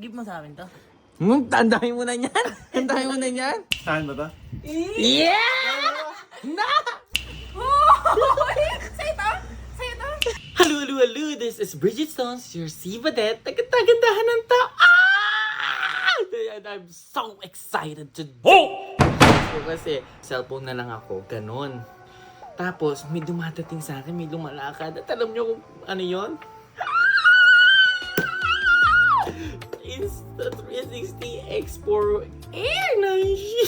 Give mo sa amin to. Tandahin mo na yan. Tandahin mo na yan. Saan ba to? Yeah! Na! Sa'yo to? Sa'yo to? Hello, hello, hello. This is Bridget Stones, your Sibadet. Tagandahan ng taan! And I'm so excited to So, kasi cellphone na lang ako. Ganon. Tapos, may dumadating sa akin, may lumalakad. At alam nyo kung ano yun? Insta360 X4 Air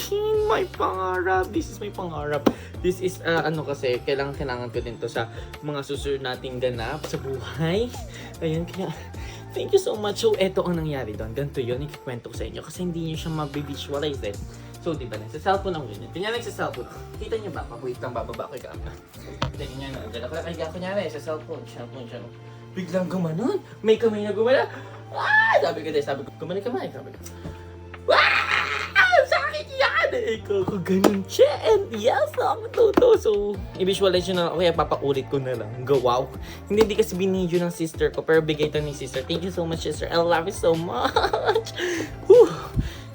9. My pangarap. This is my pangarap. This is, kasi, kailangan ko din to sa mga susunod nating ganap sa buhay. Ayan, kaya, thank you so much. So, eto ang nangyari doon. Ganito yun, ikikwento ko sa inyo. Kasi hindi nyo siya mabivisualize eh. So, di ba, nasa cellphone ang ganyan. Kanya nasa cellphone. Kita nyo ba? Papuit lang, bababa ko yung camera. Kita nyo na. Dala ko lang kaya kunyari sa cellphone. Cellphone siya. Biglang gumanon. May kamay na gumana. Ah! Sabi ko, kamay. Sabi ko, wow! Sakit yan! Ikaw ko ganun siya. And yes, ang totoo. So, i-visualize nyo na lang. Kaya papaulit ko na lang. Go, wow. Hindi kasi binidyo ng sister ko. Pero bigay ito ni sister. Thank you so much, sister. I love you so much. Whew!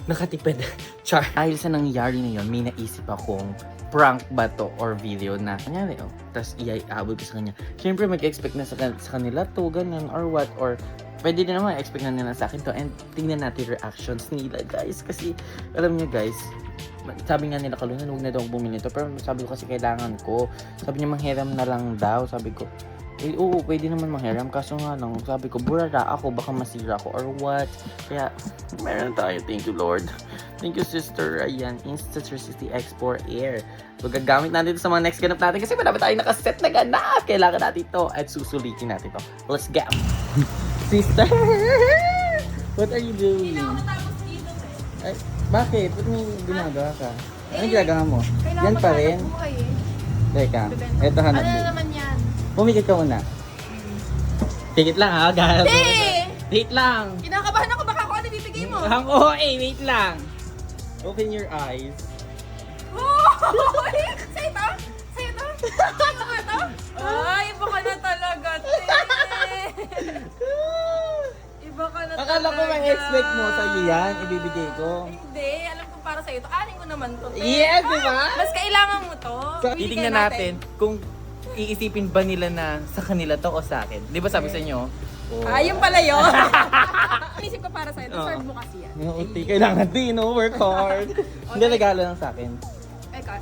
Nakatipid. Char. Dahil sa nangyari na yun, may naisip akong prank ba to or video na kanyari, tapos i-abot ko sa kanya. Siyempre, mag-expect na sa kanila to, ganun, or what, or pwede din naman expect na nila sa akin to, and tingnan natin reactions nila, guys. Kasi, alam nyo, guys, sabi nga nila kalunan, huwag na daw bumili to, pero sabi ko kasi kailangan ko. Sabi niya, manghiram na lang daw. Sabi ko, oo, pwede naman manghiram. Kaso nga lang, sabi ko, burara ako, baka masira ako or what. Kaya, meron tayo. Thank you, Lord. Thank you, sister. Ayan, Insta360 X4 Air. So, gagamit natin ito sa mga next ganap natin kasi marami tayong nakaset na ganap. Kailangan natin ito at susulitin natin ito. Let's go! Sister! What are you doing? Hindi na ako natapos dito eh. Ay, bakit? Ba't may ginagawa ka? Anong ginagawa mo? Kailangan Yan ko pa hanap rin? buhay eh. Teka, eto hanap Ano mo. na naman yan? Pumikit ka muna. Tikit lang ha, gano'n. Hindi! Wait lang. Kinakabahan ako, baka ako ano bibigay mo. Wait lang. Open your eyes. Hoy! Sa'yo to? Sa'yo to? Sa'yo ba to? Ay, iba ka na talaga, te. Iba ka na talaga. Akala ko may expect mo sa'yo yan, ibibigay ko. Hindi, alam ko para sa'yo to. Anin ko naman to, te. Yes, di ba? Mas kailangan mo to. Titingnan natin kung iisipin ba nila na sa kanila to o sa akin. Di ba sabi sa inyo? Ayun pala yun. Inisip ko para sa'yo. Serve mo kasi yan. Kailangan din, work hard. Hindi, regalo lang sa akin.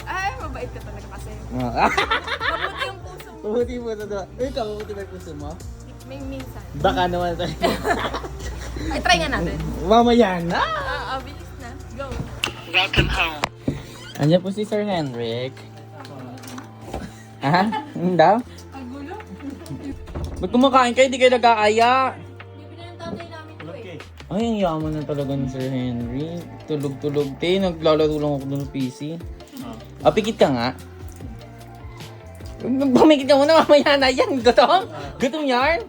Ay, mabait ka talaga kasi. Mabuti yung puso mo. Mabuti mo sa doon. Ikaw, mabuti ba yung puso mo? May minsan. Baka naman tayo. Ay, try nga natin. Mamaya na! Bilis na. Go. Welcome home. Andiyan po si Sir Henrik. Ha? Hindi daw? Ang gulo. Ba't kumakain kayo? Di kayo nag-aaya. Hindi na yung tatay namin to eh. Ay, ang yaman na talaga ni Sir Henry. Tulog-tulog. Naglalaro lang ako doon sa PC. Pikit ka nga. Pumikit ka muna, mamaya na yan. Gutom? Gutom yan?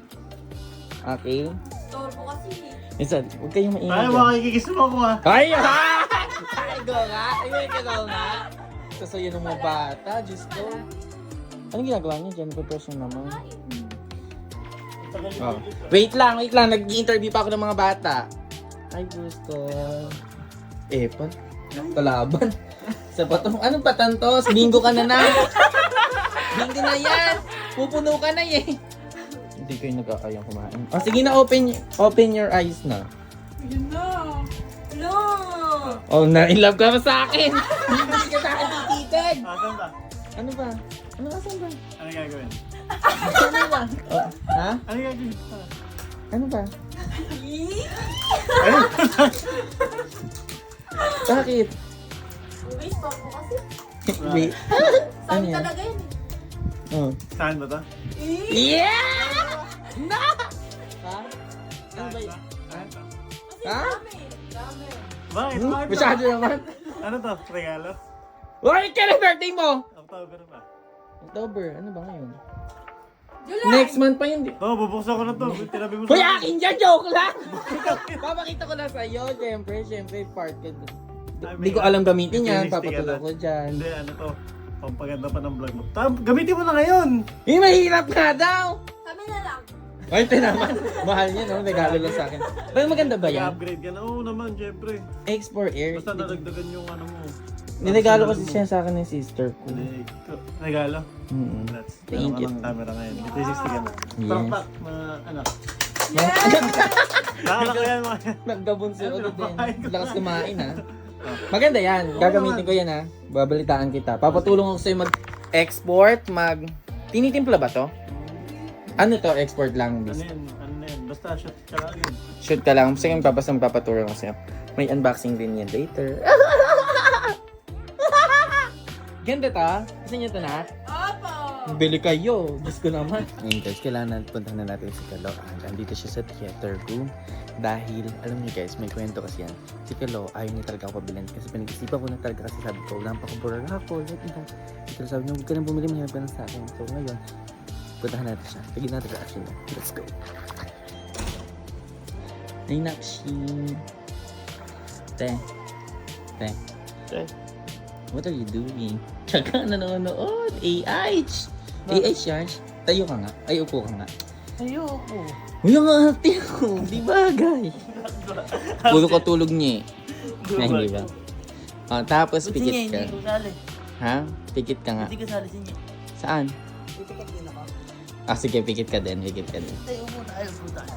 Okay. Torbo kasi. Isa, huwag kayong maingay. Ay, makikikis mo ako ha. Ay, ha! Ay, go nga. Ay, ikaw nga. Sasayo ng mga bata. Diyos ko. Anong ginagawa niya dyan? Preparation naman. Oh. Wait lang. Nag-i-interview pa ako ng mga bata. Ay, gusto. Epan. Kalaban. Sa patong. Anong patantos? Bingo ka na na. Bingo na yan. Pupuno ka na eh. Hindi kayo nag-aayang kumain. Oh, sige na, open your eyes na. Yun na. No. Oh, na-in-love ka pa sa akin. Hindi ka sa akin tititig. Asan ba? Ano ba? Ano asan ba? Ano gagawin? Ano ba? Oh, ha? Ano gagawin? Ano ba? Ano? Bakit? Uy, stop mo kasi. Wait. Ano Sabi yan? talaga yun eh. Oh. Saan ba to? Yeah! Na! Ha? Ano ba yun? Kasi Ha? dami. Bakit? Hmm? Bakit? Masyado naman. Ano to? Regalo? Wait, kailan birthday mo? October ba? October. Ano ba ngayon? July! Next month pa yun. Oo, bubuksan ko na to. Tinabi mo Hoy, akin dyan! Joke lang! Papakita ko lang sa'yo. Siyempre, part ka. Hindi ko alam gamitin yan. Papatulog ko dyan. Hindi, ano to? Pampaganda pa ng vlog mo. Gamitin mo na ngayon! Eh, mahirap nga daw! Kami na lang. Ay, ito naman. Mahal niya, no? Regalo lang sa akin. Pero maganda ba yan? I-upgrade ka na. Oo naman, syempre. X4 Air. Basta nadagdagan yung ano mo. Niregalo kasi siya sa akin ng sister ko. Regalo? Mm. Congrats. Thank you. Meron ka ng camera ngayon. 360 ka na. Yes. Pakpak, mga anak. Yes! Naanak ko yan mga. Nagdabunso Ano, ulit din. babae ko Lakas na. kumain, ha? Maganda yan. Gagamitin ko yan, ha? Babalitaan kita. Papatulong ako sa'yo mag-export, Tinitimpla ba to? Ano to? Export lang. Ano yan? Ano yan? Basta shoot ka lang yun. Shoot ka lang. Sige, papaturo ko sa'yo. May unboxing din yan later. Ganda ta? Gusto niyo to na? Opo! Bili kayo. Diyos ko naman. Ngayon guys, kailangan puntahan na natin si Kalo. Andito siya sa theater room. Dahil, alam niyo guys, may kwento kasi yan. Si Kalo, ayaw niya talaga ako pabilin. Kasi pinag-isipan ko na talaga kasi sabi ko, wala pa akong burara ako. Pero sabi niya, huwag ka nang bumili, mahirap ka lang sa akin. So ngayon, puntahan natin siya. Tignan natin reaction niya. Let's go. Ay, Nakshi. Te. What are you doing? Tsaka nanonood. AI. AI Shash. Tayo ka nga. Ay, upo ka nga. Ayoko. Uy, ang ate ko. Di bagay. Puro katulog niya eh. Na, hindi ba? Oh, tapos pikit ka. Hindi ko sali. Ha? Pikit ka nga. Hindi ko sali sa inyo. Saan? Itikat din ako. Ah, sige, pikit ka din. Pikit ka din. Tayo muna. Ayaw po tayo.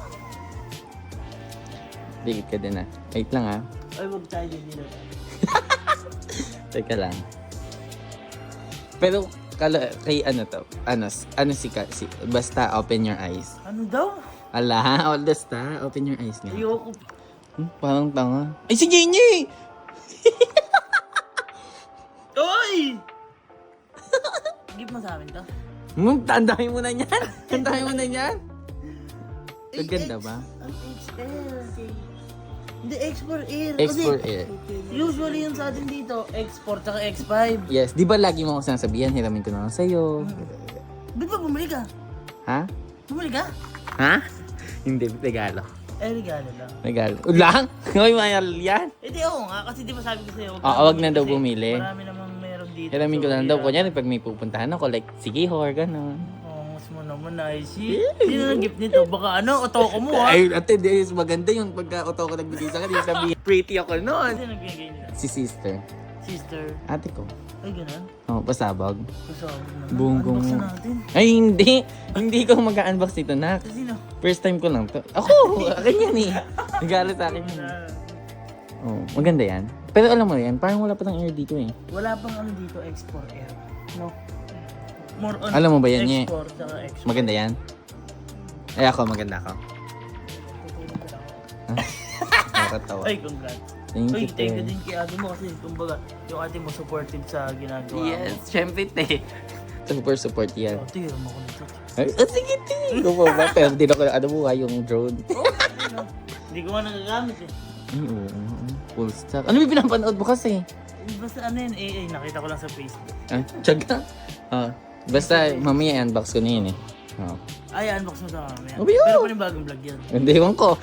Pikit ka din ah. Wait lang ah. Ay, huwag tayo din nila. Teka lang. Pero, kay ano to? Ano si basta open your eyes. Ano daw? Ala, all the star. Open your eyes nga. Ayoko. Parang tanga. Ay, si Jenny! Oy! Give mo sa amin to. Tandahin mo na yan. Tandahin mo na yan. Ang ganda ba? Ang XL. Hindi, X4 Air. X4 Kasi Air. usually yung sa atin dito, X4 tsaka X5. Yes, di ba lagi mo ako sinasabihan, hiramin ko na lang sa'yo. Ba't ba bumili ka? Ha? Bumili ka? Ha? Hindi, regalo. Eh, regalo lang. Regalo. Lang? May mahal yan. Eh, di oo nga. Kasi di ba sabi ko sa'yo, Wag na daw kasi bumili. Marami namang meron dito. Hiramin ko So, na lang daw. kaya- Kunyari, pag may pupuntahan ako, like, sige, hor, gano'n. Oh, mas mo naman ay sino nang gift nito? Baka ano, otoko mo ha? Ay, ate, this maganda yung pagka-auto ko nagbigay sa akin. Yung sabihin, pretty ako noon. Sino nagbigay nila? Si sister. Sister. Ate ko. Ay, ganun. Oh, pasabag. Kasama naman. Bunggong. Unbox na natin. Ay, hindi. Hindi ko mag-unbox nito, nak. Sino? First time ko lang to. Ako, ganyan eh. Regalo sa akin yun. Oh, maganda yan. Pero alam mo yan, parang wala pa ng air dito eh. Wala pang ano dito, X4 Air. No. More on Alam mo ba yan, Nye? X4 tsaka X4. Maganda yan? Ay, ako, maganda ako. Ha? Nakakatawa. Ay, congrats. Thank Uy, you, thank you te. din kay ate mo kasi kumbaga, yung ate mo supportive sa ginagawa Yes, syempre, te. Super support yan. mo. Ate, mo ko nito. Ay, sige, te. Ikaw pa ba? Pero di na ko, ano mo, yung drone. Hindi ko nga nagagamit eh. Ay, oo. Full stack. Ano yung pinapanood mo kasi? Basta ano yun, AI, nakita ko lang sa Facebook. Ah, tsaga. Basta, mamaya unbox ko na yun eh. Oh. Ay, unbox mo sa mamaya. Oh, yun. Pero pa yung bagong vlog yan. Hindi, ewan ko.